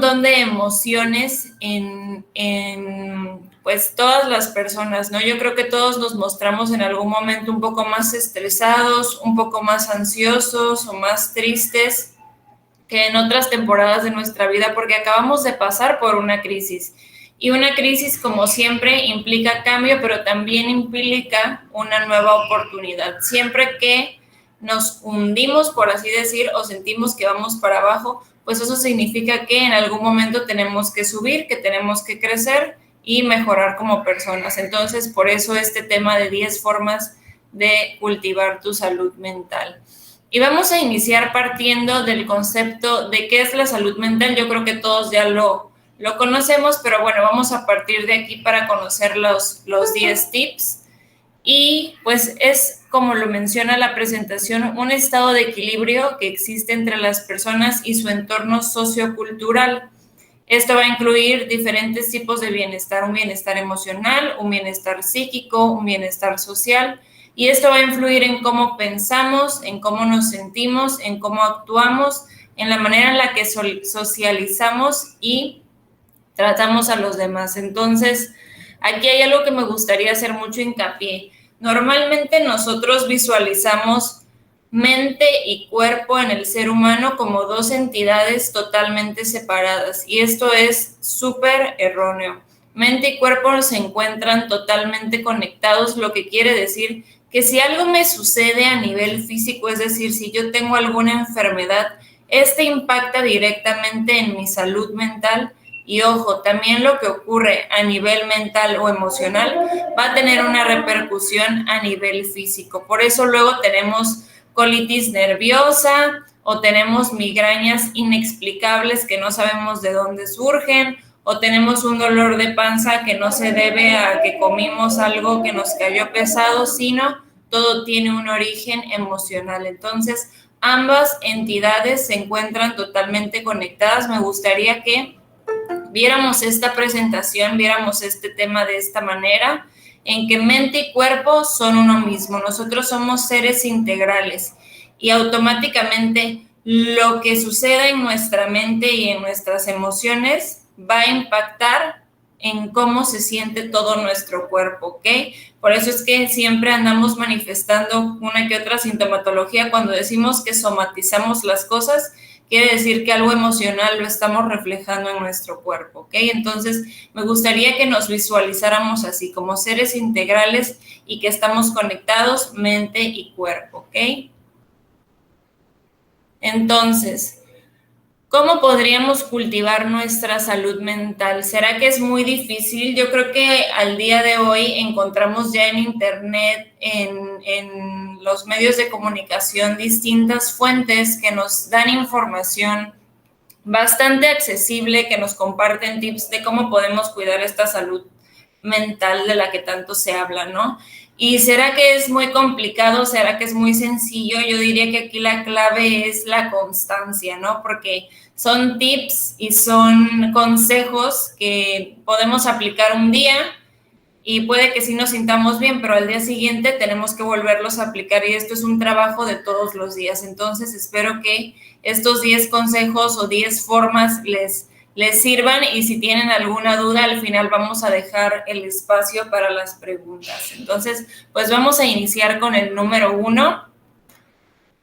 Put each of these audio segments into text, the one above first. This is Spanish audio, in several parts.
montón de emociones pues todas las personas, ¿no? Yo creo que todos nos mostramos en algún momento un poco más estresados, un poco más ansiosos o más tristes que en otras temporadas de nuestra vida porque acabamos de pasar por una crisis. Y una crisis, como siempre, implica cambio, pero también implica una nueva oportunidad. Siempre que nos hundimos, por así decir, o sentimos que vamos para abajo, pues eso significa que en algún momento tenemos que subir, que tenemos que crecer y mejorar como personas. Entonces, por eso este tema de 10 formas de cultivar tu salud mental. Y vamos a iniciar partiendo del concepto de qué es la salud mental. Yo creo que todos ya lo conocemos, pero bueno, vamos a partir de aquí para conocer los 10 tips. Y pues es, como lo menciona la presentación, un estado de equilibrio que existe entre las personas y su entorno sociocultural. Esto va a incluir diferentes tipos de bienestar, un bienestar emocional, un bienestar psíquico, un bienestar social, y esto va a influir en cómo pensamos, en cómo nos sentimos, en cómo actuamos, en la manera en la que socializamos y tratamos a los demás. Entonces, aquí hay algo que me gustaría hacer mucho hincapié. Normalmente nosotros visualizamos mente y cuerpo en el ser humano como dos entidades totalmente separadas, y esto es súper erróneo. Mente y cuerpo se encuentran totalmente conectados, lo que quiere decir que si algo me sucede a nivel físico, es decir, si yo tengo alguna enfermedad, este impacta directamente en mi salud mental. Y ojo, también lo que ocurre a nivel mental o emocional va a tener una repercusión a nivel físico. Por eso luego tenemos colitis nerviosa o tenemos migrañas inexplicables que no sabemos de dónde surgen, o tenemos un dolor de panza que no se debe a que comimos algo que nos cayó pesado, sino todo tiene un origen emocional. Entonces, ambas entidades se encuentran totalmente conectadas. Me gustaría que viéramos esta presentación, viéramos este tema de esta manera, en que mente y cuerpo son uno mismo. Nosotros somos seres integrales y automáticamente lo que suceda en nuestra mente y en nuestras emociones va a impactar en cómo se siente todo nuestro cuerpo, ¿ok? Por eso es que siempre andamos manifestando una que otra sintomatología. Cuando decimos que somatizamos las cosas, quiere decir que algo emocional lo estamos reflejando en nuestro cuerpo, ¿ok? Entonces, me gustaría que nos visualizáramos así, como seres integrales y que estamos conectados mente y cuerpo, ¿ok? Entonces, ¿cómo podríamos cultivar nuestra salud mental? ¿Será que es muy difícil? Yo creo que al día de hoy encontramos ya en internet, en los medios de comunicación, distintas fuentes que nos dan información bastante accesible, que nos comparten tips de cómo podemos cuidar esta salud mental de la que tanto se habla, ¿no? ¿Y será que es muy complicado? ¿Será que es muy sencillo? Yo diría que aquí la clave es la constancia, ¿no? Porque son tips y son consejos que podemos aplicar un día y puede que sí nos sintamos bien, pero al día siguiente tenemos que volverlos a aplicar, y esto es un trabajo de todos los días. Entonces, espero que estos 10 consejos o 10 formas les sirvan, y si tienen alguna duda, al final vamos a dejar el espacio para las preguntas. Entonces, pues vamos a iniciar con el número 1.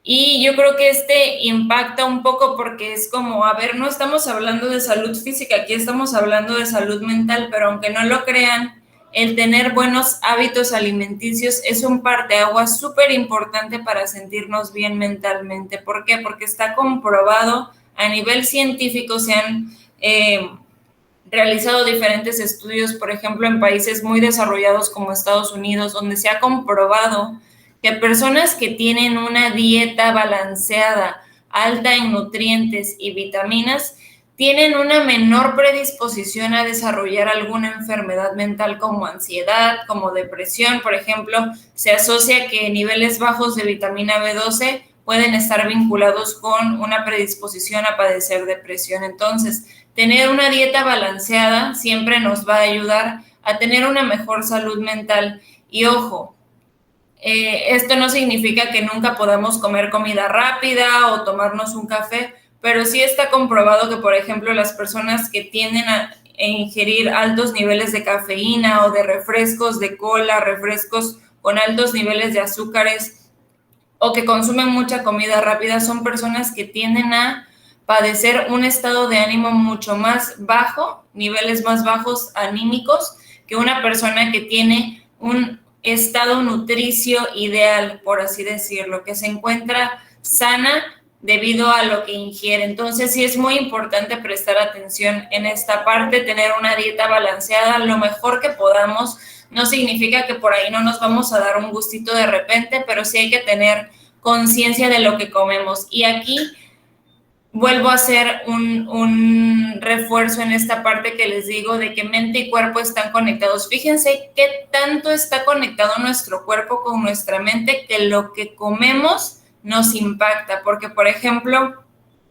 Y yo creo que este impacta un poco porque es como, a ver, no estamos hablando de salud física, aquí estamos hablando de salud mental, pero aunque no lo crean, el tener buenos hábitos alimenticios es un parteaguas súper importante para sentirnos bien mentalmente. ¿Por qué? Porque está comprobado a nivel científico. Se han realizado diferentes estudios, por ejemplo, en países muy desarrollados como Estados Unidos, donde se ha comprobado que personas que tienen una dieta balanceada, alta en nutrientes y vitaminas, tienen una menor predisposición a desarrollar alguna enfermedad mental como ansiedad, como depresión. Por ejemplo, se asocia que niveles bajos de vitamina B12 pueden estar vinculados con una predisposición a padecer depresión. Entonces, tener una dieta balanceada siempre nos va a ayudar a tener una mejor salud mental. Y ojo, esto no significa que nunca podamos comer comida rápida o tomarnos un café, pero sí está comprobado que, por ejemplo, las personas que tienden a ingerir altos niveles de cafeína o de refrescos de cola, refrescos con altos niveles de azúcares o que consumen mucha comida rápida, son personas que tienden a padecer un estado de ánimo mucho más bajo, niveles más bajos anímicos, que una persona que tiene un estado nutricio ideal, por así decirlo, que se encuentra sana debido a lo que ingiere. Entonces sí es muy importante prestar atención en esta parte, tener una dieta balanceada lo mejor que podamos. No significa que por ahí no nos vamos a dar un gustito de repente, pero sí hay que tener conciencia de lo que comemos. Y aquí vuelvo a hacer un refuerzo en esta parte que les digo de que mente y cuerpo están conectados. Fíjense qué tanto está conectado nuestro cuerpo con nuestra mente que lo que comemos nos impacta. Porque, por ejemplo,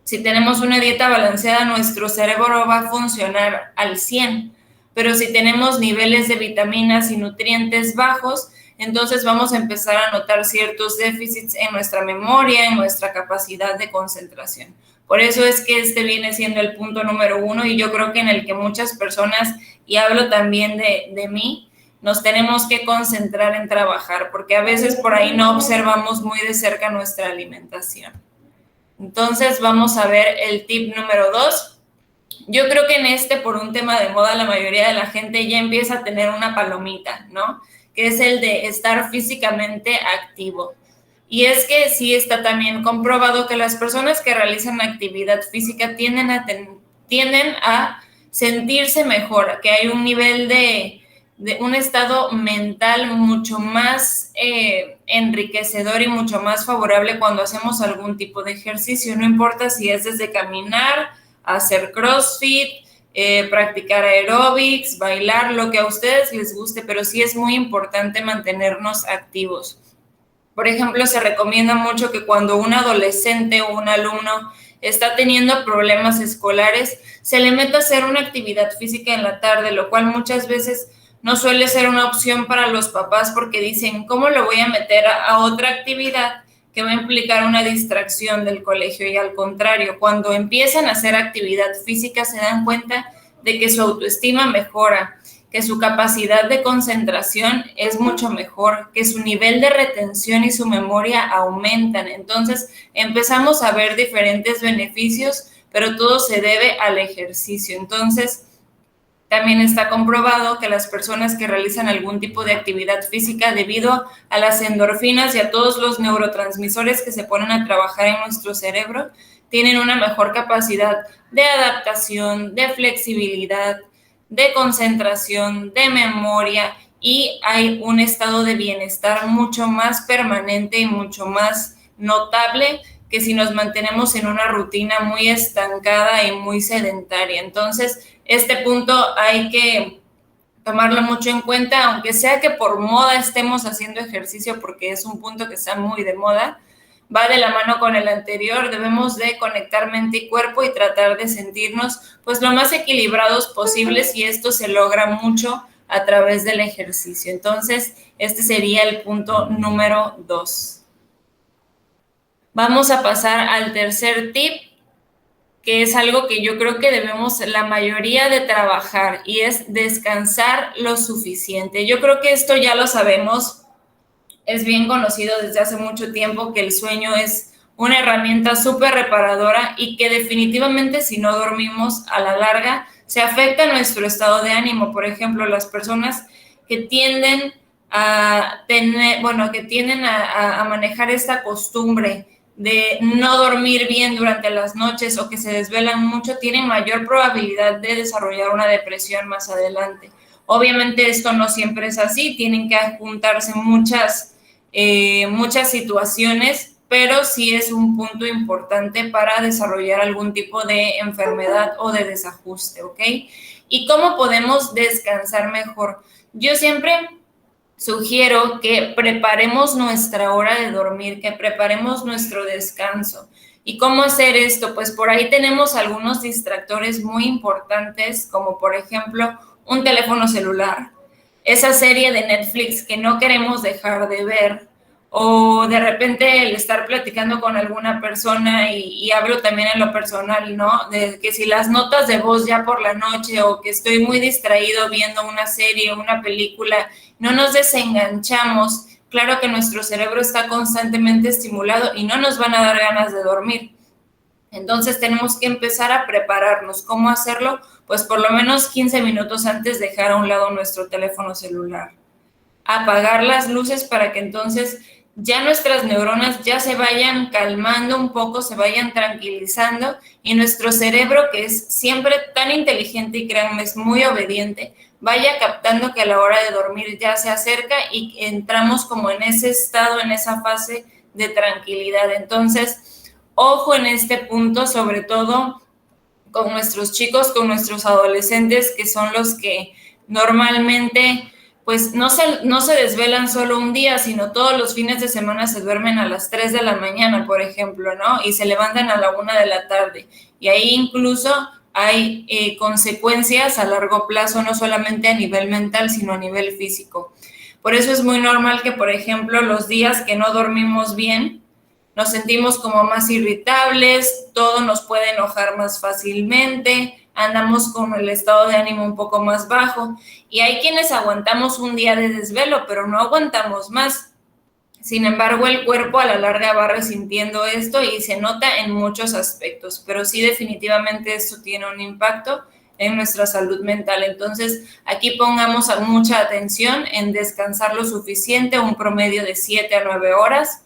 si tenemos una dieta balanceada, nuestro cerebro va a funcionar al 100. Pero si tenemos niveles de vitaminas y nutrientes bajos, entonces vamos a empezar a notar ciertos déficits en nuestra memoria, en nuestra capacidad de concentración. Por eso es que este viene siendo el punto número 1 y yo creo que en el que muchas personas, y hablo también de mí, nos tenemos que concentrar en trabajar, porque a veces por ahí no observamos muy de cerca nuestra alimentación. Entonces vamos a ver el tip número 2. Yo creo que en este, por un tema de moda, la mayoría de la gente ya empieza a tener una palomita, ¿no? Que es el de estar físicamente activo. Y es que sí está también comprobado que las personas que realizan actividad física tienden a sentirse mejor, que hay un nivel de un estado mental mucho más enriquecedor y mucho más favorable cuando hacemos algún tipo de ejercicio. No importa si es desde caminar, hacer CrossFit, practicar aeróbics, bailar, lo que a ustedes les guste, pero sí es muy importante mantenernos activos. Por ejemplo, se recomienda mucho que cuando un adolescente o un alumno está teniendo problemas escolares, se le meta a hacer una actividad física en la tarde, lo cual muchas veces no suele ser una opción para los papás porque dicen, ¿cómo lo voy a meter a otra actividad que va a implicar una distracción del colegio? Y al contrario, cuando empiezan a hacer actividad física se dan cuenta de que su autoestima mejora, que su capacidad de concentración es mucho mejor, que su nivel de retención y su memoria aumentan. Entonces empezamos a ver diferentes beneficios, pero todo se debe al ejercicio. Entonces también está comprobado que las personas que realizan algún tipo de actividad física, debido a las endorfinas y a todos los neurotransmisores que se ponen a trabajar en nuestro cerebro, tienen una mejor capacidad de adaptación, de flexibilidad, de concentración, de memoria, y hay un estado de bienestar mucho más permanente y mucho más notable que si nos mantenemos en una rutina muy estancada y muy sedentaria. Entonces, este punto hay que tomarlo mucho en cuenta, aunque sea que por moda estemos haciendo ejercicio, porque es un punto que está muy de moda, va de la mano con el anterior. Debemos de conectar mente y cuerpo y tratar de sentirnos pues lo más equilibrados posibles, y esto se logra mucho a través del ejercicio. Entonces, este sería el punto número 2. Vamos a pasar al tercer tip, que es algo que yo creo que debemos la mayoría de trabajar, y es descansar lo suficiente. Yo creo que esto ya lo sabemos, es bien conocido desde hace mucho tiempo que el sueño es una herramienta súper reparadora y que definitivamente si no dormimos a la larga se afecta nuestro estado de ánimo. Por ejemplo, las personas que tienden a tener, que tienden a manejar esta costumbre de no dormir bien durante las noches o que se desvelan mucho, tienen mayor probabilidad de desarrollar una depresión más adelante. Obviamente esto no siempre es así, tienen que juntarse muchas situaciones, pero sí es un punto importante para desarrollar algún tipo de enfermedad o de desajuste, ¿ok? ¿Y cómo podemos descansar mejor? Yo siempre sugiero que preparemos nuestra hora de dormir, que preparemos nuestro descanso. ¿Y cómo hacer esto? Pues por ahí tenemos algunos distractores muy importantes, como por ejemplo un teléfono celular, esa serie de Netflix que no queremos dejar de ver, o de repente el estar platicando con alguna persona y hablo también en lo personal, ¿no? De que si las notas de voz ya por la noche o que estoy muy distraído viendo una serie o una película, no nos desenganchamos, claro que nuestro cerebro está constantemente estimulado y no nos van a dar ganas de dormir. Entonces tenemos que empezar a prepararnos. ¿Cómo hacerlo? Pues por lo menos 15 minutos antes dejar a un lado nuestro teléfono celular. Apagar las luces para que entonces ya nuestras neuronas ya se vayan calmando un poco, se vayan tranquilizando y nuestro cerebro, que es siempre tan inteligente y créanme, es muy obediente, vaya captando que a la hora de dormir ya se acerca y entramos como en ese estado, en esa fase de tranquilidad. Entonces, ojo en este punto, sobre todo con nuestros chicos, con nuestros adolescentes, que son los que normalmente pues no se desvelan solo un día, sino todos los fines de semana se duermen a las 3 de la mañana, por ejemplo, ¿no? Y se levantan a la 1 de la tarde. Y ahí incluso hay consecuencias a largo plazo, no solamente a nivel mental, sino a nivel físico. Por eso es muy normal que, por ejemplo, los días que no dormimos bien, nos sentimos como más irritables, todo nos puede enojar más fácilmente, andamos con el estado de ánimo un poco más bajo y hay quienes aguantamos un día de desvelo, pero no aguantamos más. Sin embargo, el cuerpo a la larga va resintiendo esto y se nota en muchos aspectos, pero sí definitivamente esto tiene un impacto en nuestra salud mental. Entonces, aquí pongamos mucha atención en descansar lo suficiente, un promedio de 7 a 9 horas.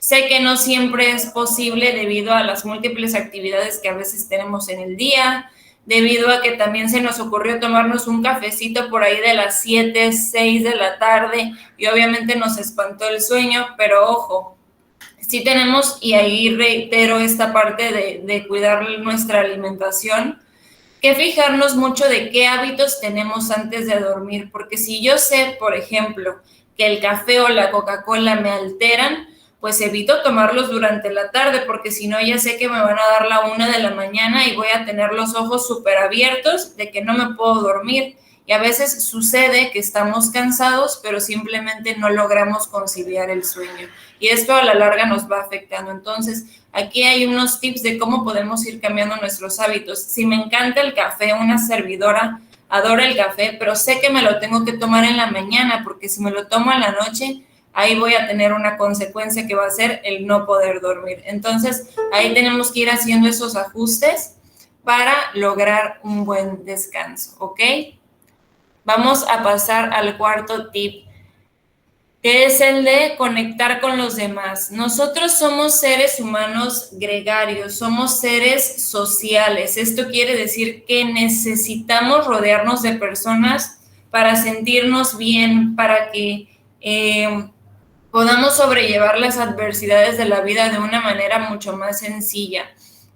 Sé que no siempre es posible debido a las múltiples actividades que a veces tenemos en el día, debido a que también se nos ocurrió tomarnos un cafecito por ahí de las 7, 6 de la tarde y obviamente nos espantó el sueño, pero ojo, sí tenemos, y ahí reitero esta parte de cuidar nuestra alimentación, que fijarnos mucho de qué hábitos tenemos antes de dormir, porque si yo sé, por ejemplo, que el café o la Coca-Cola me alteran, pues evito tomarlos durante la tarde, porque si no ya sé que me van a dar la 1 de la mañana y voy a tener los ojos súper abiertos de que no me puedo dormir. Y a veces sucede que estamos cansados, pero simplemente no logramos conciliar el sueño. Y esto a la larga nos va afectando. Entonces, aquí hay unos tips de cómo podemos ir cambiando nuestros hábitos. Si me encanta el café, una servidora adora el café, pero sé que me lo tengo que tomar en la mañana, porque si me lo tomo en la noche, ahí voy a tener una consecuencia que va a ser el no poder dormir. Entonces, ahí tenemos que ir haciendo esos ajustes para lograr un buen descanso, ¿ok? Vamos a pasar al cuarto tip, que es el de conectar con los demás. Nosotros somos seres humanos gregarios, somos seres sociales. Esto quiere decir que necesitamos rodearnos de personas para sentirnos bien, para que podamos sobrellevar las adversidades de la vida de una manera mucho más sencilla.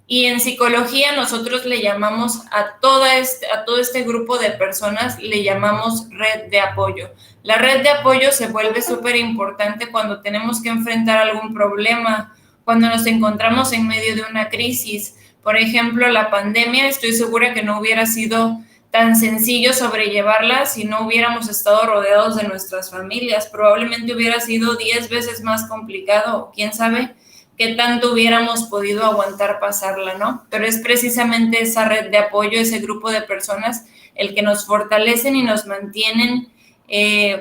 Y en psicología nosotros le llamamos a todo este grupo de personas, le llamamos red de apoyo. La red de apoyo se vuelve súper importante cuando tenemos que enfrentar algún problema, cuando nos encontramos en medio de una crisis. Por ejemplo, la pandemia, estoy segura que no hubiera sido tan sencillo sobrellevarla si no hubiéramos estado rodeados de nuestras familias. Probablemente hubiera sido 10 veces más complicado, quién sabe qué tanto hubiéramos podido aguantar pasarla, ¿no? Pero es precisamente esa red de apoyo, ese grupo de personas, el que nos fortalecen y nos mantienen,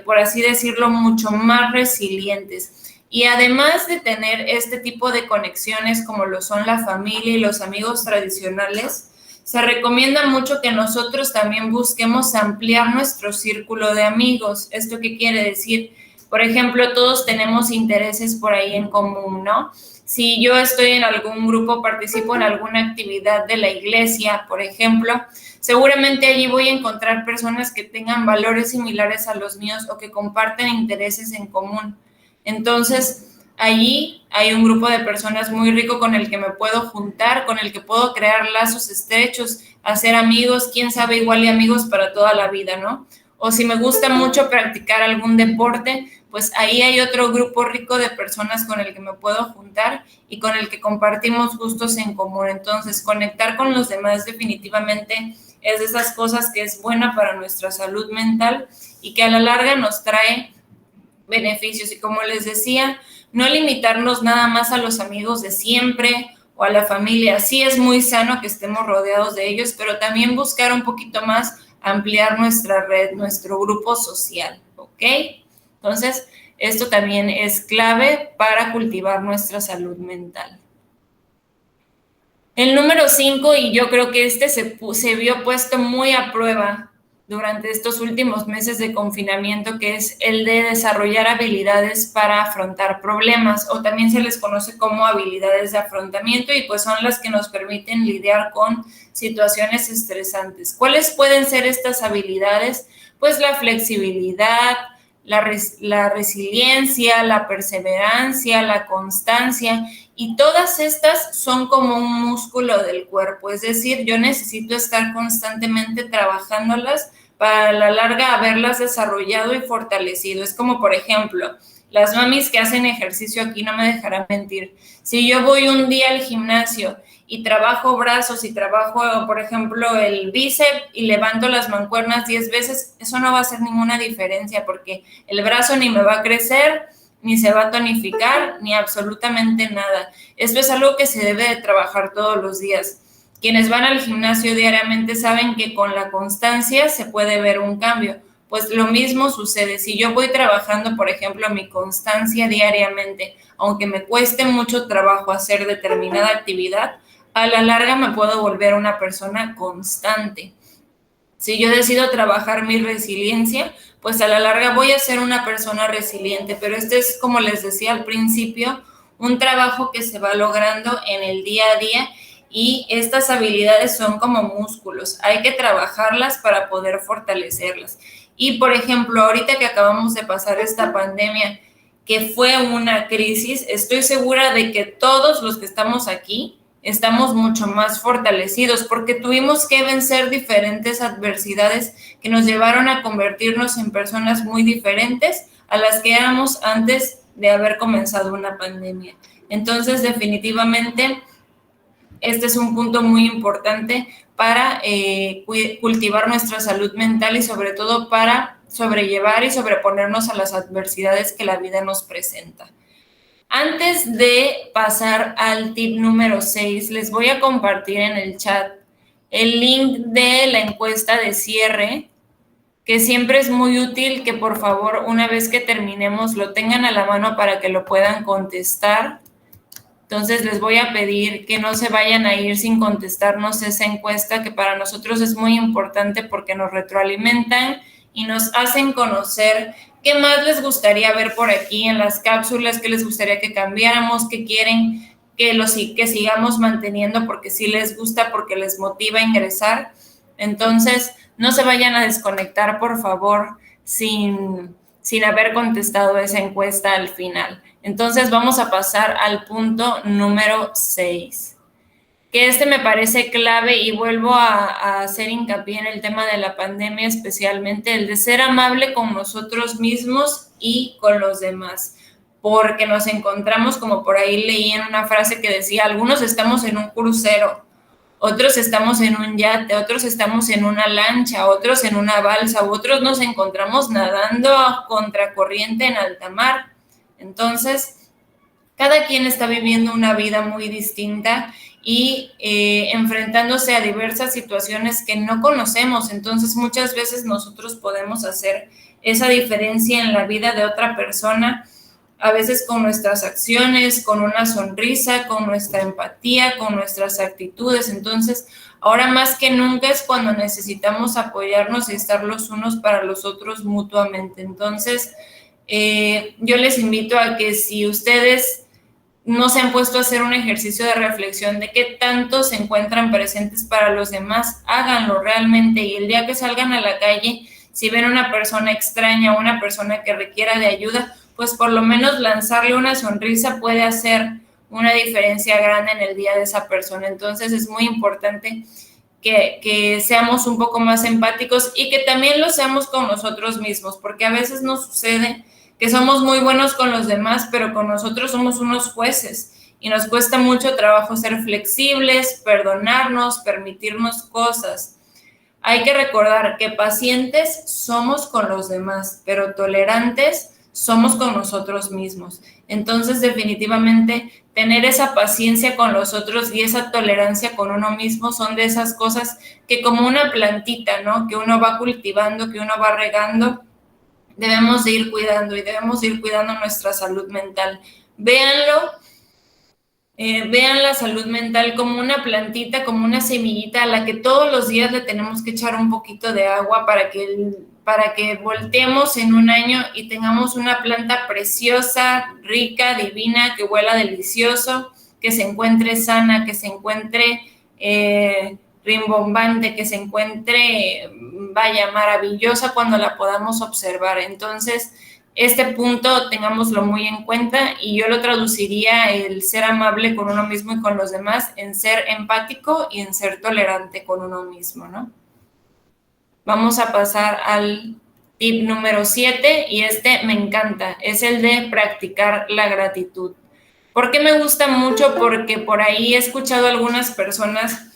por así decirlo, mucho más resilientes. Y además de tener este tipo de conexiones como lo son la familia y los amigos tradicionales, se recomienda mucho que nosotros también busquemos ampliar nuestro círculo de amigos. ¿Esto qué quiere decir? Por ejemplo, todos tenemos intereses por ahí en común, ¿no? Si yo estoy en algún grupo, participo en alguna actividad de la iglesia, por ejemplo, seguramente allí voy a encontrar personas que tengan valores similares a los míos o que comparten intereses en común. Entonces, allí hay un grupo de personas muy rico con el que me puedo juntar, con el que puedo crear lazos estrechos, hacer amigos, quién sabe, igual y amigos para toda la vida, ¿no? O si me gusta mucho practicar algún deporte, pues ahí hay otro grupo rico de personas con el que me puedo juntar y con el que compartimos gustos en común. Entonces, conectar con los demás definitivamente es de esas cosas que es buena para nuestra salud mental y que a la larga nos trae beneficios. Y como les decía, no limitarnos nada más a los amigos de siempre o a la familia. Sí es muy sano que estemos rodeados de ellos, pero también buscar un poquito más ampliar nuestra red, nuestro grupo social, ¿ok? Entonces, esto también es clave para cultivar nuestra salud mental. El número 5, y yo creo que este se vio puesto muy a prueba durante estos últimos meses de confinamiento, que es el de desarrollar habilidades para afrontar problemas, o también se les conoce como habilidades de afrontamiento, y pues son las que nos permiten lidiar con situaciones estresantes. ¿Cuáles pueden ser estas habilidades? Pues la flexibilidad, la resiliencia, la perseverancia, la constancia, y todas estas son como un músculo del cuerpo, es decir, yo necesito estar constantemente trabajándolas para a la larga haberlas desarrollado y fortalecido. Es como, por ejemplo, las mamis que hacen ejercicio aquí no me dejarán mentir. Si yo voy un día al gimnasio y trabajo brazos y trabajo, por ejemplo, el bíceps y levanto las mancuernas 10 veces, eso no va a hacer ninguna diferencia porque el brazo ni me va a crecer, ni se va a tonificar, ni absolutamente nada. Esto es algo que se debe de trabajar todos los días. Quienes van al gimnasio diariamente saben que con la constancia se puede ver un cambio. Pues lo mismo sucede. Si yo voy trabajando, por ejemplo, mi constancia diariamente, aunque me cueste mucho trabajo hacer determinada actividad, a la larga me puedo volver una persona constante. Si yo decido trabajar mi resiliencia, pues a la larga voy a ser una persona resiliente, pero este es, como les decía al principio, un trabajo que se va logrando en el día a día y estas habilidades son como músculos, hay que trabajarlas para poder fortalecerlas. Y por ejemplo, ahorita que acabamos de pasar esta pandemia, que fue una crisis, estoy segura de que todos los que estamos aquí estamos mucho más fortalecidos porque tuvimos que vencer diferentes adversidades que nos llevaron a convertirnos en personas muy diferentes a las que éramos antes de haber comenzado una pandemia. Entonces, definitivamente, este es un punto muy importante para cultivar nuestra salud mental y sobre todo para sobrellevar y sobreponernos a las adversidades que la vida nos presenta. Antes de pasar al tip número 6, les voy a compartir en el chat el link de la encuesta de cierre, que siempre es muy útil que por favor una vez que terminemos lo tengan a la mano para que lo puedan contestar. Entonces les voy a pedir que no se vayan a ir sin contestarnos esa encuesta, que para nosotros es muy importante porque nos retroalimentan y nos hacen conocer qué más les gustaría ver por aquí en las cápsulas, qué les gustaría que cambiáramos, qué quieren que sigamos manteniendo porque sí les gusta, porque les motiva a ingresar. Entonces, no se vayan a desconectar, por favor, sin haber contestado esa encuesta al final. Entonces vamos a pasar al punto número 6, que este me parece clave y vuelvo a hacer hincapié en el tema de la pandemia, especialmente el de ser amable con nosotros mismos y con los demás, porque nos encontramos, como por ahí leí en una frase que decía, algunos estamos en un crucero, otros estamos en un yate, otros estamos en una lancha, otros en una balsa, otros nos encontramos nadando a contracorriente en alta mar. Entonces, cada quien está viviendo una vida muy distinta y enfrentándose a diversas situaciones que no conocemos. Entonces, muchas veces nosotros podemos hacer esa diferencia en la vida de otra persona, a veces con nuestras acciones, con una sonrisa, con nuestra empatía, con nuestras actitudes. Entonces, ahora más que nunca es cuando necesitamos apoyarnos y estar los unos para los otros mutuamente. Entonces, yo les invito a que si ustedes no se han puesto a hacer un ejercicio de reflexión de qué tanto se encuentran presentes para los demás, háganlo realmente y el día que salgan a la calle, si ven a una persona extraña o una persona que requiera de ayuda, pues por lo menos lanzarle una sonrisa puede hacer una diferencia grande en el día de esa persona. Entonces es muy importante que seamos un poco más empáticos y que también lo seamos con nosotros mismos, porque a veces nos sucede que somos muy buenos con los demás, pero con nosotros somos unos jueces y nos cuesta mucho trabajo ser flexibles, perdonarnos, permitirnos cosas. Hay que recordar que pacientes somos con los demás, pero tolerantes somos con nosotros mismos. Entonces, definitivamente, tener esa paciencia con los otros y esa tolerancia con uno mismo son de esas cosas que como una plantita, ¿no? Que uno va cultivando, que uno va regando, debemos de ir cuidando y debemos de ir cuidando nuestra salud mental. Véanlo, vean la salud mental como una plantita, como una semillita a la que todos los días le tenemos que echar un poquito de agua para que volteemos en un año y tengamos una planta preciosa, rica, divina, que huela delicioso, que se encuentre sana, que se encuentre rimbombante, que se encuentre, vaya, maravillosa cuando la podamos observar. Entonces, este punto tengámoslo muy en cuenta y yo lo traduciría el ser amable con uno mismo y con los demás en ser empático y en ser tolerante con uno mismo, ¿no? Vamos a pasar al tip número 7 y este me encanta, es el de practicar la gratitud. ¿Por qué me gusta mucho? Porque por ahí he escuchado a algunas personas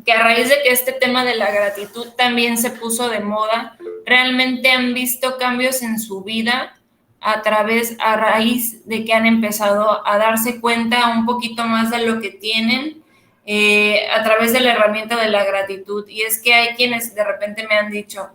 que a raíz de que este tema de la gratitud también se puso de moda, realmente han visto cambios en su vida a raíz de que han empezado a darse cuenta un poquito más de lo que tienen a través de la herramienta de la gratitud. Y es que hay quienes de repente me han dicho,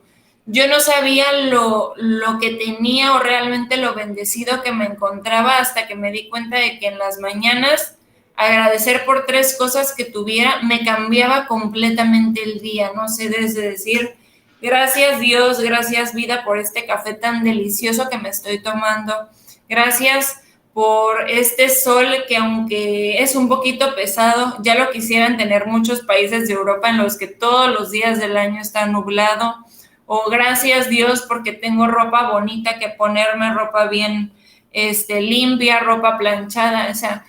yo no sabía lo que tenía o realmente lo bendecido que me encontraba hasta que me di cuenta de que en las mañanas agradecer por 3 cosas que tuviera me cambiaba completamente el día, no sé, desde decir gracias Dios, gracias vida por este café tan delicioso que me estoy tomando, gracias por este sol que aunque es un poquito pesado, ya lo quisieran tener muchos países de Europa en los que todos los días del año está nublado, o gracias Dios porque tengo ropa bonita que ponerme, ropa bien limpia, ropa planchada, o sea,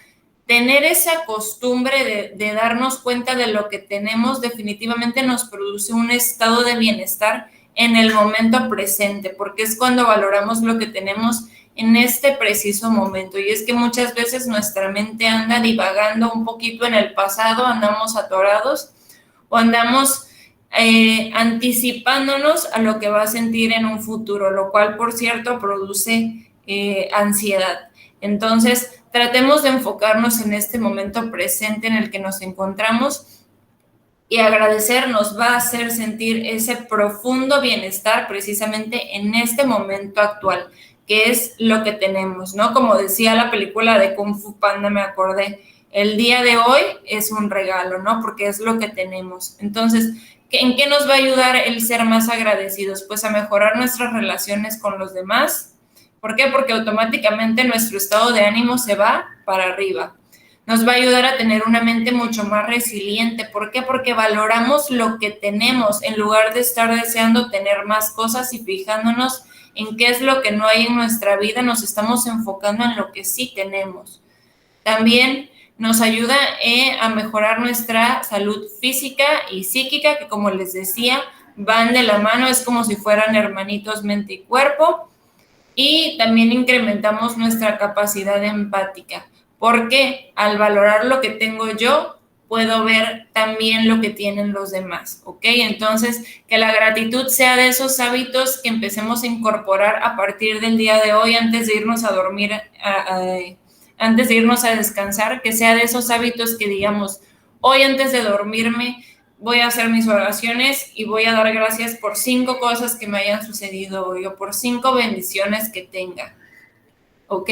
tener esa costumbre de darnos cuenta de lo que tenemos definitivamente nos produce un estado de bienestar en el momento presente, porque es cuando valoramos lo que tenemos en este preciso momento. Y es que muchas veces nuestra mente anda divagando un poquito en el pasado, andamos atorados o andamos anticipándonos a lo que va a sentir en un futuro, lo cual, por cierto, produce ansiedad. Entonces, tratemos de enfocarnos en este momento presente en el que nos encontramos y agradecer nos va a hacer sentir ese profundo bienestar precisamente en este momento actual, que es lo que tenemos, ¿no? Como decía la película de Kung Fu Panda, me acordé, el día de hoy es un regalo, ¿no? Porque es lo que tenemos. Entonces, ¿en qué nos va a ayudar el ser más agradecidos? Pues a mejorar nuestras relaciones con los demás. ¿Por qué? Porque automáticamente nuestro estado de ánimo se va para arriba. Nos va a ayudar a tener una mente mucho más resiliente. ¿Por qué? Porque valoramos lo que tenemos en lugar de estar deseando tener más cosas y fijándonos en qué es lo que no hay en nuestra vida, nos estamos enfocando en lo que sí tenemos. También nos ayuda a mejorar nuestra salud física y psíquica, que como les decía, van de la mano, es como si fueran hermanitos mente y cuerpo. Y también incrementamos nuestra capacidad empática, porque al valorar lo que tengo yo, puedo ver también lo que tienen los demás, ¿ok? Entonces, que la gratitud sea de esos hábitos que empecemos a incorporar a partir del día de hoy, antes de irnos a dormir, antes de irnos a descansar, que sea de esos hábitos que digamos, hoy antes de dormirme, voy a hacer mis oraciones y voy a dar gracias por 5 cosas que me hayan sucedido hoy o por 5 bendiciones que tenga. ¿Ok?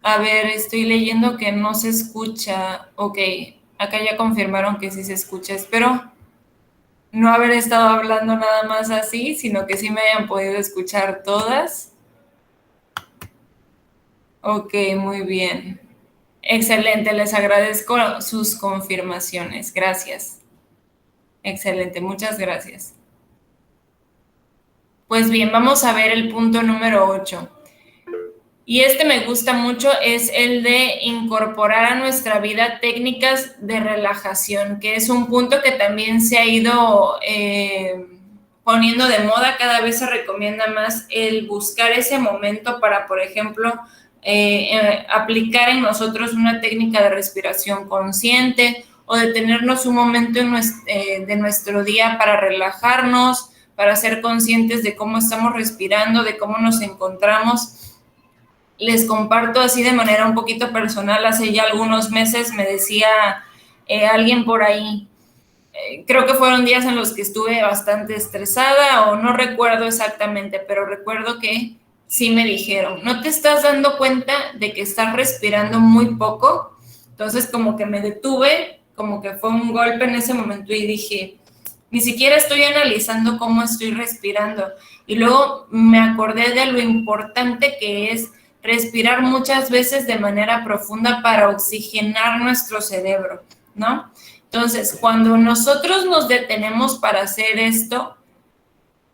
A ver, estoy leyendo que no se escucha. Ok, acá ya confirmaron que sí se escucha. Espero no haber estado hablando nada más así, sino que sí me hayan podido escuchar todas. Ok, muy bien. Excelente, les agradezco sus confirmaciones. Gracias. Excelente, muchas gracias. Pues bien, vamos a ver el punto número 8. Y este me gusta mucho, es el de incorporar a nuestra vida técnicas de relajación, que es un punto que también se ha ido poniendo de moda. Cada vez se recomienda más el buscar ese momento para, por ejemplo, aplicar en nosotros una técnica de respiración consciente o detenernos un momento de nuestro día para relajarnos, para ser conscientes de cómo estamos respirando, de cómo nos encontramos. Les comparto así de manera un poquito personal. Hace ya algunos meses me decía alguien por ahí, creo que fueron días en los que estuve bastante estresada o no recuerdo exactamente, pero recuerdo que sí me dijeron, ¿no te estás dando cuenta de que estás respirando muy poco? Entonces como que me detuve, como que fue un golpe en ese momento y dije, ni siquiera estoy analizando cómo estoy respirando. Y luego me acordé de lo importante que es respirar muchas veces de manera profunda para oxigenar nuestro cerebro, ¿no? Entonces, cuando nosotros nos detenemos para hacer esto,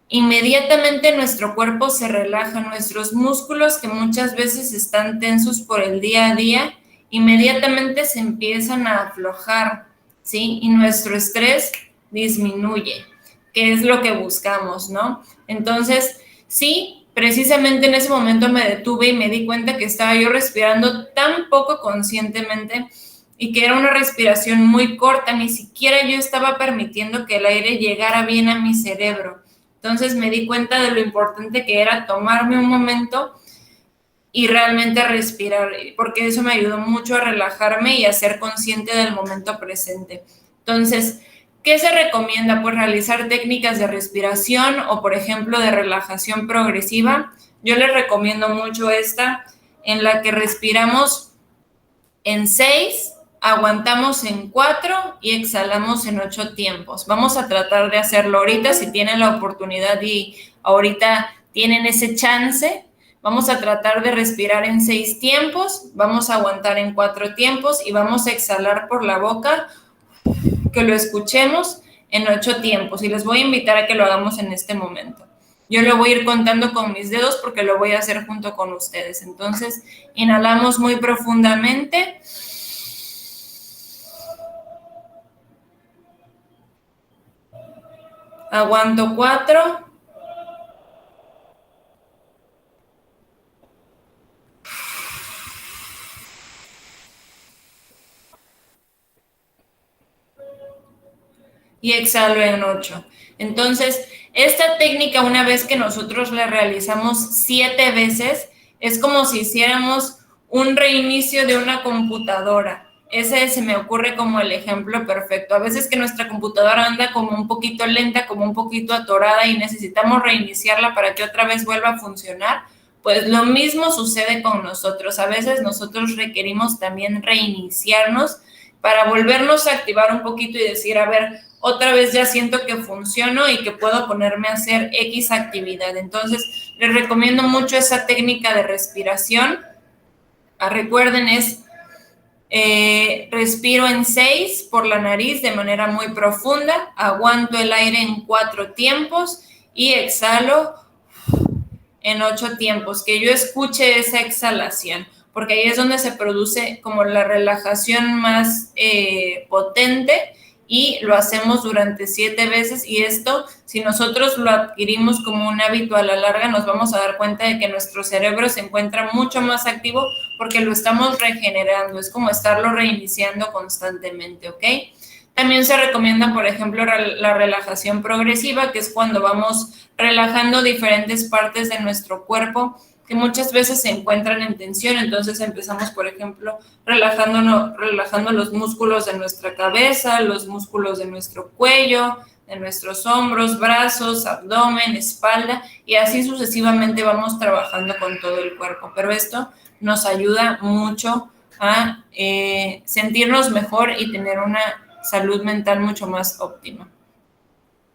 inmediatamente nuestro cuerpo se relaja, nuestros músculos que muchas veces están tensos por el día a día, inmediatamente se empiezan a aflojar, ¿sí? Y nuestro estrés disminuye, que es lo que buscamos, ¿no? Entonces, sí, precisamente en ese momento me detuve y me di cuenta que estaba yo respirando tan poco conscientemente y que era una respiración muy corta, ni siquiera yo estaba permitiendo que el aire llegara bien a mi cerebro. Entonces me di cuenta de lo importante que era tomarme un momento y realmente respirar, porque eso me ayudó mucho a relajarme y a ser consciente del momento presente. Entonces, ¿qué se recomienda? Pues realizar técnicas de respiración o, por ejemplo, de relajación progresiva. Yo les recomiendo mucho esta, en la que respiramos en 6, aguantamos en 4 y exhalamos en 8 tiempos. Vamos a tratar de hacerlo ahorita, si tienen la oportunidad y ahorita tienen ese chance. Vamos a tratar de respirar en 6 tiempos, vamos a aguantar en 4 tiempos y vamos a exhalar por la boca, que lo escuchemos en 8 tiempos. Y les voy a invitar a que lo hagamos en este momento. Yo lo voy a ir contando con mis dedos porque lo voy a hacer junto con ustedes. Entonces, inhalamos muy profundamente. Aguanto 4. Y exhalo en 8. Entonces, esta técnica, una vez que nosotros la realizamos 7 veces, es como si hiciéramos un reinicio de una computadora. Ese se me ocurre como el ejemplo perfecto. A veces que nuestra computadora anda como un poquito lenta, como un poquito atorada y necesitamos reiniciarla para que otra vez vuelva a funcionar. Pues lo mismo sucede con nosotros. A veces nosotros requerimos también reiniciarnos para volvernos a activar un poquito y decir, a ver, otra vez ya siento que funciono y que puedo ponerme a hacer X actividad. Entonces, les recomiendo mucho esa técnica de respiración. Recuerden, es respiro en 6 por la nariz de manera muy profunda, aguanto el aire en 4 tiempos y exhalo en 8 tiempos, que yo escuche esa exhalación, porque ahí es donde se produce como la relajación más potente, y lo hacemos durante 7 veces. Y esto, si nosotros lo adquirimos como un hábito a la larga, nos vamos a dar cuenta de que nuestro cerebro se encuentra mucho más activo porque lo estamos regenerando, es como estarlo reiniciando constantemente, ¿ok? También se recomienda, por ejemplo, la relajación progresiva, que es cuando vamos relajando diferentes partes de nuestro cuerpo que muchas veces se encuentran en tensión. Entonces empezamos, por ejemplo, relajando los músculos de nuestra cabeza, los músculos de nuestro cuello, de nuestros hombros, brazos, abdomen, espalda, y así sucesivamente vamos trabajando con todo el cuerpo. Pero esto nos ayuda mucho a sentirnos mejor y tener una salud mental mucho más óptima.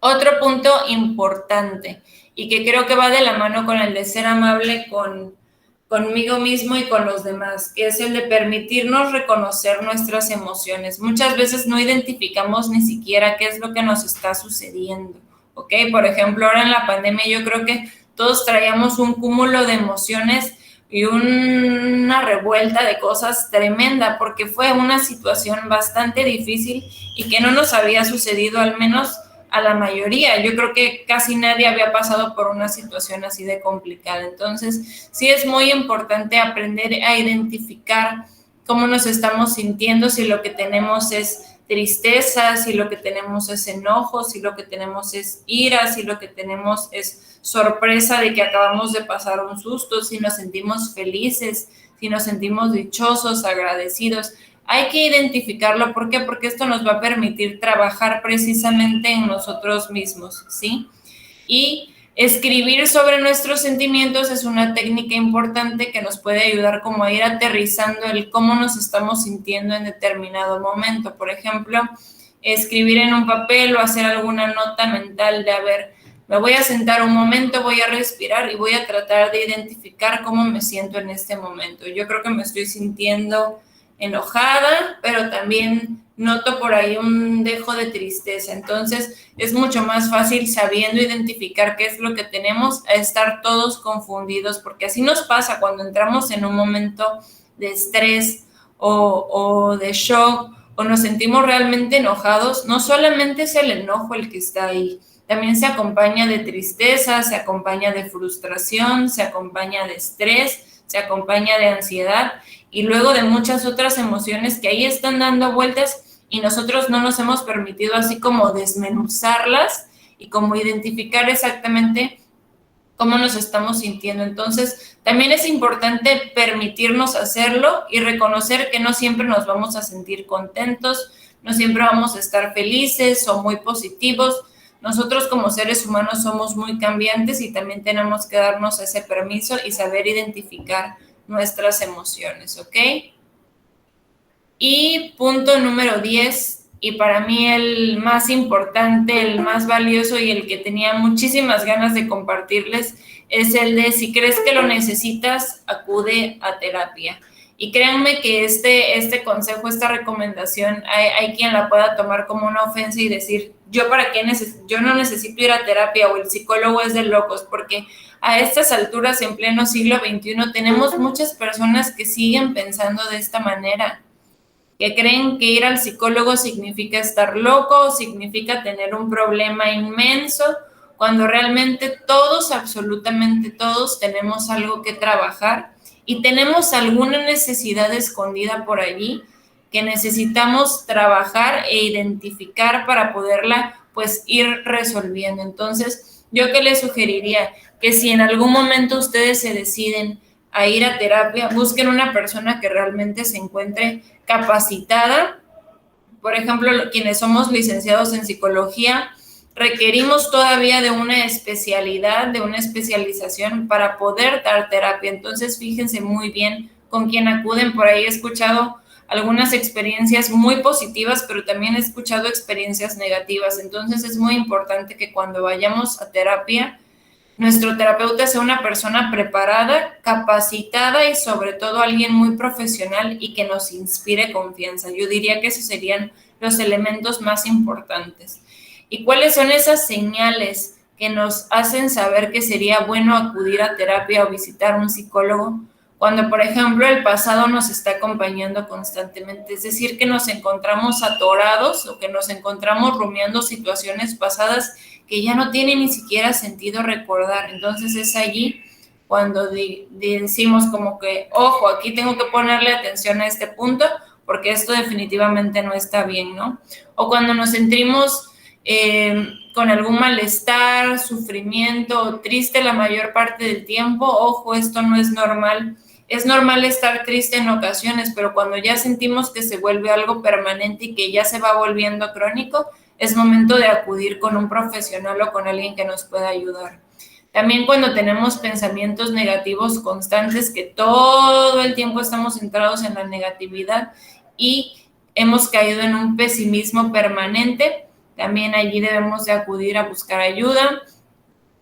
Otro punto importante y que creo que va de la mano con el de ser amable conmigo mismo y con los demás, que es el de permitirnos reconocer nuestras emociones. Muchas veces no identificamos ni siquiera qué es lo que nos está sucediendo, ¿ok? Por ejemplo, ahora en la pandemia yo creo que todos traíamos un cúmulo de emociones y una revuelta de cosas tremenda, porque fue una situación bastante difícil y que no nos había sucedido, al menos a la mayoría. Yo creo que casi nadie había pasado por una situación así de complicada. Entonces, sí es muy importante aprender a identificar cómo nos estamos sintiendo, si lo que tenemos es tristeza, si lo que tenemos es enojo, si lo que tenemos es ira, si lo que tenemos es sorpresa de que acabamos de pasar un susto, si nos sentimos felices, si nos sentimos dichosos, agradecidos. Hay que identificarlo. ¿Por qué? Porque esto nos va a permitir trabajar precisamente en nosotros mismos, ¿sí? Y escribir sobre nuestros sentimientos es una técnica importante que nos puede ayudar como a ir aterrizando el cómo nos estamos sintiendo en determinado momento. Por ejemplo, escribir en un papel o hacer alguna nota mental de, a ver, me voy a sentar un momento, voy a respirar y voy a tratar de identificar cómo me siento en este momento. Yo creo que me estoy sintiendo enojada, pero también noto por ahí un dejo de tristeza. Entonces, es mucho más fácil sabiendo identificar qué es lo que tenemos a estar todos confundidos, porque así nos pasa cuando entramos en un momento de estrés o de shock o nos sentimos realmente enojados. No solamente es el enojo el que está ahí, también se acompaña de tristeza, se acompaña de frustración, se acompaña de estrés, se acompaña de ansiedad y luego de muchas otras emociones que ahí están dando vueltas y nosotros no nos hemos permitido así como desmenuzarlas y como identificar exactamente cómo nos estamos sintiendo. Entonces, también es importante permitirnos hacerlo y reconocer que no siempre nos vamos a sentir contentos, no siempre vamos a estar felices o muy positivos. Nosotros como seres humanos somos muy cambiantes y también tenemos que darnos ese permiso y saber identificar nuestras emociones, ¿ok? Y punto número 10, y para mí el más importante, el más valioso y el que tenía muchísimas ganas de compartirles, es el de si crees que lo necesitas, acude a terapia. Y créanme que este consejo, esta recomendación, hay quien la pueda tomar como una ofensa y decir, ¿yo para qué yo no necesito ir a terapia o el psicólogo es de locos? Porque a estas alturas, en pleno siglo XXI, tenemos muchas personas que siguen pensando de esta manera, que creen que ir al psicólogo significa estar loco, significa tener un problema inmenso, cuando realmente todos, absolutamente todos, tenemos algo que trabajar y tenemos alguna necesidad escondida por allí que necesitamos trabajar e identificar para poderla pues ir resolviendo. Entonces, yo qué les sugeriría, que si en algún momento ustedes se deciden a ir a terapia, busquen una persona que realmente se encuentre capacitada. Por ejemplo, quienes somos licenciados en psicología, requerimos todavía de una especialidad, de una especialización para poder dar terapia. Entonces, fíjense muy bien con quién acuden. Por ahí he escuchado algunas experiencias muy positivas, pero también he escuchado experiencias negativas. Entonces, es muy importante que cuando vayamos a terapia, nuestro terapeuta sea una persona preparada, capacitada y sobre todo alguien muy profesional y que nos inspire confianza. Yo diría que esos serían los elementos más importantes. ¿Y cuáles son esas señales que nos hacen saber que sería bueno acudir a terapia o visitar un psicólogo? Cuando, por ejemplo, el pasado nos está acompañando constantemente, es decir, que nos encontramos atorados o que nos encontramos rumiando situaciones pasadas que ya no tiene ni siquiera sentido recordar. Entonces es allí cuando decimos como que, ojo, aquí tengo que ponerle atención a este punto porque esto definitivamente no está bien, ¿no? O cuando nos sentimos con algún malestar, sufrimiento o triste la mayor parte del tiempo, ojo, esto no es normal. Es normal estar triste en ocasiones, pero cuando ya sentimos que se vuelve algo permanente y que ya se va volviendo crónico, es momento de acudir con un profesional o con alguien que nos pueda ayudar. También cuando tenemos pensamientos negativos constantes, que todo el tiempo estamos centrados en la negatividad y hemos caído en un pesimismo permanente, también allí debemos de acudir a buscar ayuda.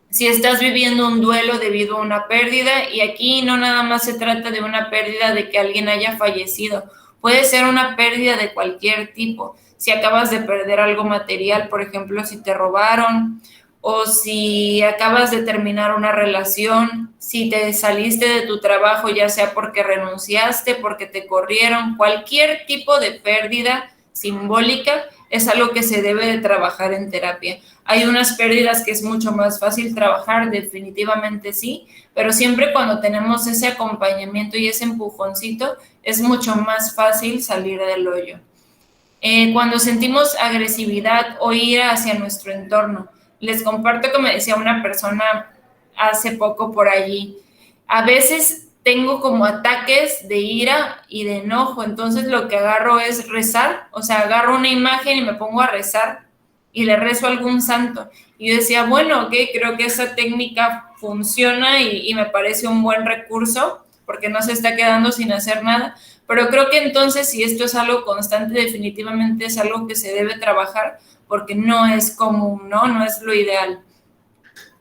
Si estás viviendo un duelo debido a una pérdida, y aquí no nada más se trata de una pérdida de que alguien haya fallecido, puede ser una pérdida de cualquier tipo. Si acabas de perder algo material, por ejemplo, si te robaron, o si acabas de terminar una relación, si te saliste de tu trabajo, ya sea porque renunciaste, porque te corrieron, cualquier tipo de pérdida simbólica es algo que se debe de trabajar en terapia. Hay unas pérdidas que es mucho más fácil trabajar, definitivamente sí, pero siempre cuando tenemos ese acompañamiento y ese empujoncito, es mucho más fácil salir del hoyo. Cuando sentimos agresividad o ira hacia nuestro entorno. Les comparto que me decía una persona hace poco por allí. A veces tengo como ataques de ira y de enojo, entonces lo que agarro es rezar, o sea, agarro una imagen y me pongo a rezar y le rezo a algún santo. Y yo decía, bueno, ok, creo que esa técnica funciona y me parece un buen recurso porque no se está quedando sin hacer nada, pero creo que entonces si esto es algo constante, definitivamente es algo que se debe trabajar porque no es común, ¿no? No es lo ideal.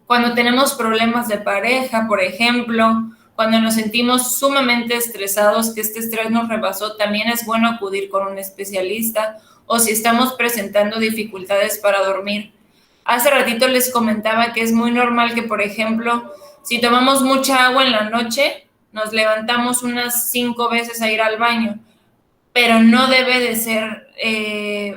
Cuando tenemos problemas de pareja, por ejemplo, cuando nos sentimos sumamente estresados, que este estrés nos rebasó, también es bueno acudir con un especialista o si estamos presentando dificultades para dormir. Hace ratito les comentaba que es muy normal que, por ejemplo, si tomamos mucha agua en la noche, nos levantamos unas 5 veces a ir al baño, pero no debe de ser,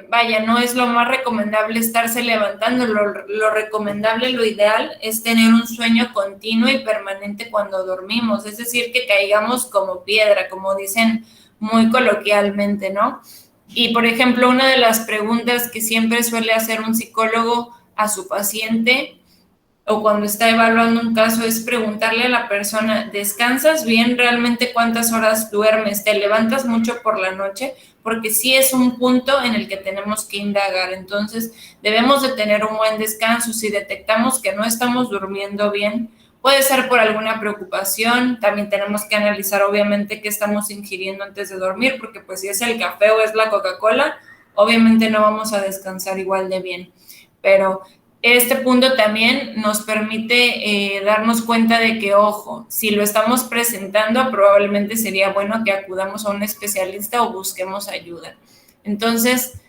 vaya, no es lo más recomendable estarse levantando. Lo recomendable, lo ideal es tener un sueño continuo y permanente cuando dormimos, es decir, que caigamos como piedra, como dicen muy coloquialmente, ¿no? Y, por ejemplo, una de las preguntas que siempre suele hacer un psicólogo a su paciente o cuando está evaluando un caso es preguntarle a la persona, ¿descansas bien? ¿Realmente cuántas horas duermes? ¿Te levantas mucho por la noche? Porque sí es un punto en el que tenemos que indagar. Entonces, debemos de tener un buen descanso. Si detectamos que no estamos durmiendo bien, puede ser por alguna preocupación. También tenemos que analizar, obviamente, qué estamos ingiriendo antes de dormir, porque pues si es el café o es la Coca-Cola, obviamente no vamos a descansar igual de bien. Pero este punto también nos permite darnos cuenta de que, ojo, si lo estamos presentando, probablemente sería bueno que acudamos a un especialista o busquemos ayuda. Entonces,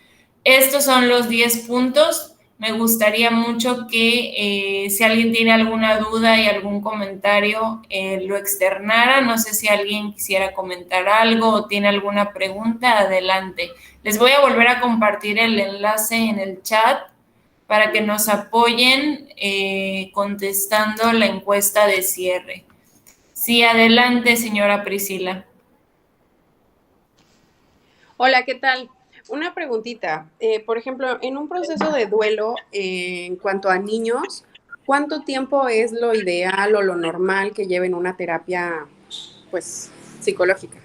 estos son los 10 puntos. Me gustaría mucho que si alguien tiene alguna duda y algún comentario, lo externara. No sé si alguien quisiera comentar algo o tiene alguna pregunta, adelante. Les voy a volver a compartir el enlace en el chat para que nos apoyen contestando la encuesta de cierre. Sí, adelante, señora Priscila. Hola, ¿qué tal? Una preguntita. Por ejemplo, en un proceso de duelo, en cuanto a niños, ¿cuánto tiempo es lo ideal o lo normal que lleven una terapia, pues, psicológica?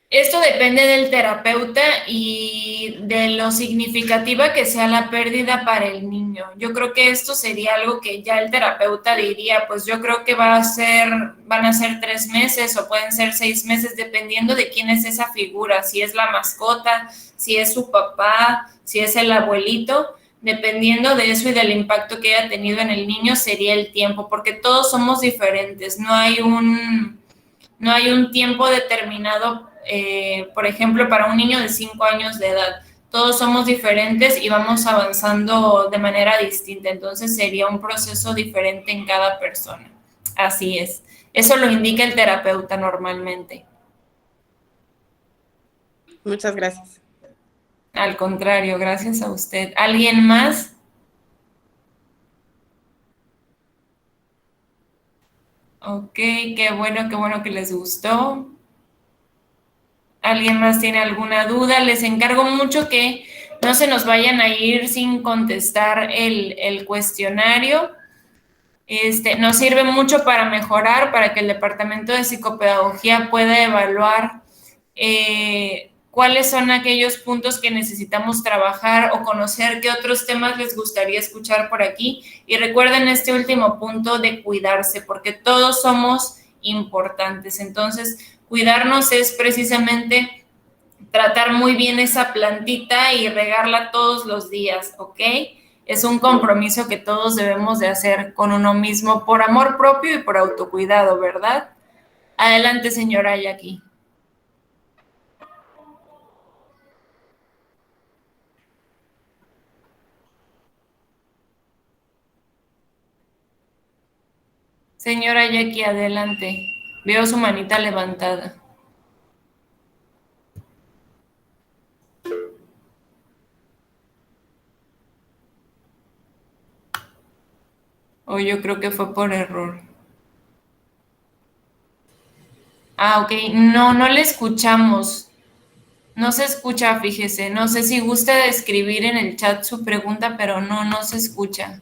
Esto depende del terapeuta y de lo significativa que sea la pérdida para el niño. Yo creo que esto sería algo que ya el terapeuta diría, pues yo creo que van a ser 3 meses o pueden ser 6 meses, dependiendo de quién es esa figura, si es la mascota, si es su papá, si es el abuelito. Dependiendo de eso y del impacto que haya tenido en el niño, sería el tiempo, porque todos somos diferentes, no hay un tiempo determinado, por ejemplo, para un niño de 5 años de edad. Todos somos diferentes y vamos avanzando de manera distinta, entonces sería un proceso diferente en cada persona. Así es. Eso lo indica el terapeuta normalmente. Muchas gracias. Al contrario, gracias a usted. ¿Alguien más? Ok, qué bueno que les gustó. ¿Alguien más tiene alguna duda? Les encargo mucho que no se nos vayan a ir sin contestar el cuestionario. Nos sirve mucho para mejorar, para que el Departamento de Psicopedagogía pueda evaluar cuáles son aquellos puntos que necesitamos trabajar o conocer qué otros temas les gustaría escuchar por aquí. Y recuerden este último punto de cuidarse, porque todos somos importantes. Entonces, cuidarnos es precisamente tratar muy bien esa plantita y regarla todos los días, ¿ok? Es un compromiso que todos debemos de hacer con uno mismo por amor propio y por autocuidado, ¿verdad? Adelante, señora Jackie. Señora Jackie, adelante. Veo su manita levantada. O yo creo que fue por error. Ah, ok. No, no le escuchamos. No se escucha, fíjese. No sé si gusta de escribir en el chat su pregunta, pero no se escucha.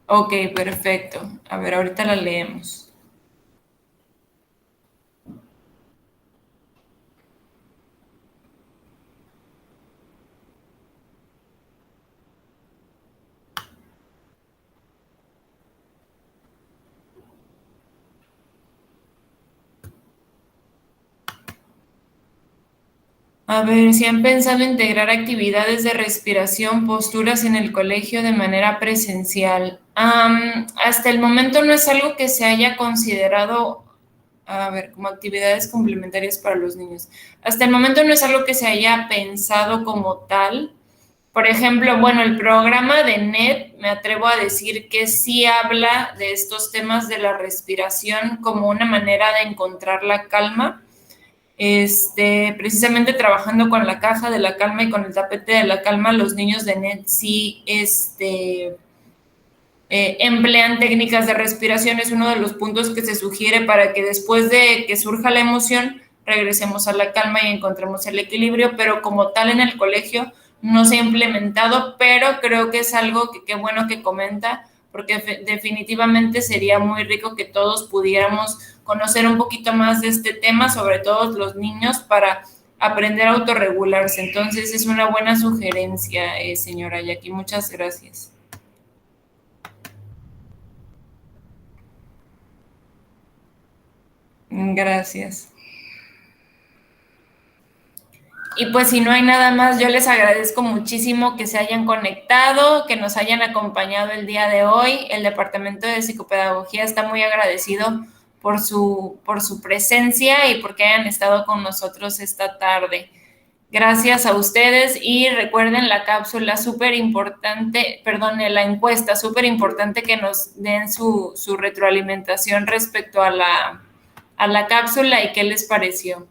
Ok, perfecto. A ver, ahorita la leemos. A ver, si han pensado integrar actividades de respiración, posturas en el colegio de manera presencial. Hasta el momento no es algo que se haya considerado, a ver, como actividades complementarias para los niños. Hasta el momento no es algo que se haya pensado como tal. Por ejemplo, bueno, el programa de NET, me atrevo a decir que sí habla de estos temas de la respiración como una manera de encontrar la calma, precisamente trabajando con la caja de la calma y con el tapete de la calma, los niños de NET sí emplean técnicas de respiración. Es uno de los puntos que se sugiere para que después de que surja la emoción, regresemos a la calma y encontremos el equilibrio, pero como tal en el colegio no se ha implementado, pero creo que es algo que qué bueno que comenta, porque definitivamente sería muy rico que todos pudiéramos conocer un poquito más de este tema, sobre todo los niños, para aprender a autorregularse. Entonces es una buena sugerencia, señora Jackie. Muchas gracias. Gracias. Y pues si no hay nada más, yo les agradezco muchísimo que se hayan conectado, que nos hayan acompañado el día de hoy. El Departamento de Psicopedagogía está muy agradecido por su presencia y porque hayan estado con nosotros esta tarde. Gracias a ustedes y recuerden la cápsula súper importante, perdón, la encuesta súper importante, que nos den su retroalimentación respecto a la cápsula y qué les pareció.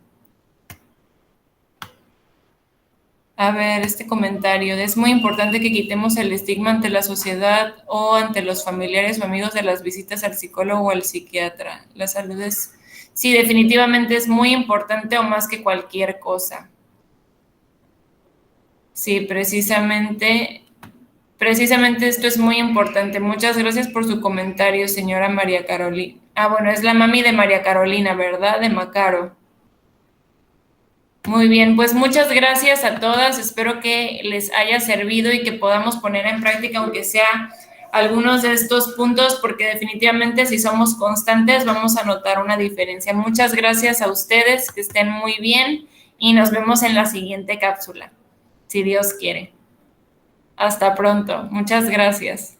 A ver, este comentario. Es muy importante que quitemos el estigma ante la sociedad o ante los familiares o amigos de las visitas al psicólogo o al psiquiatra. La salud es, sí, definitivamente es muy importante, o más que cualquier cosa. Sí, precisamente esto es muy importante. Muchas gracias por su comentario, señora María Carolina. Bueno, es la mami de María Carolina, ¿verdad? De Macaro. Muy bien, pues muchas gracias a todas. Espero que les haya servido y que podamos poner en práctica, aunque sea algunos de estos puntos, porque definitivamente si somos constantes vamos a notar una diferencia. Muchas gracias a ustedes, que estén muy bien y nos vemos en la siguiente cápsula, si Dios quiere. Hasta pronto. Muchas gracias.